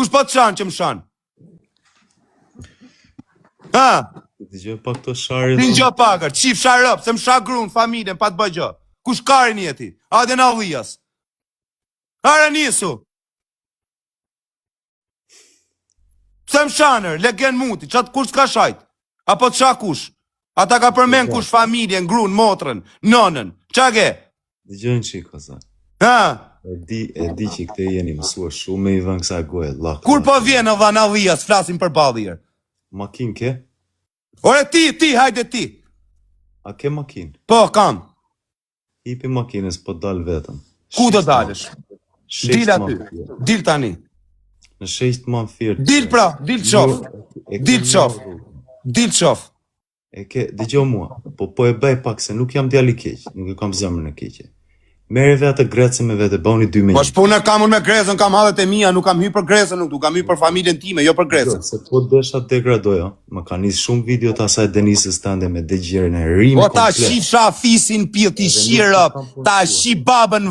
Kush po të shanë që më shanë? Ha? Dëgjoj pa këto sharje. Ti ngjo pakër, qif sharëp, se më shak grunë, familjen, pa të bëj gjë. Kush karin jeti? Ade na vijas. Are nisu. Pse më shanër, legen muti, qatë kush s'ka shajt? Apo të shak kush? Ata ka përmen kush familjen, grunë, motrën, nënën. Qa ke? Dëgjoj në qiko, sa. Ha? E di që këte jeni mësua shumë me i vën kësa gojë. Kur po vjen o va na vijas, flasim për balirë. Makin ke? Ore ti, hajde ti. A ke makin? Po, kam. Hipi makinës, po dal vetëm. Ku do dalësh? Dil aty, dil tani. Në shesht ma në firë. Dil pra, dil qof. Dil qof. Dil qof. E ke, dëgjo mua, po e bëj pak se nuk jam djali keq, nuk e kam zemrën e keqe. Mere vetë grecën me vetë, bëni 2 minutë. Po shpuna kam unë me grecën, kam hallet e mia, nuk kam hy për grecën, nuk kam hy për familjen time, jo për grecën. Se po desha degradoja, më ka nis shumë video të asaj Denisës tande me dëgjerën e rinë Po ta shifsha fisin pil, ti shirëp, ta shi babën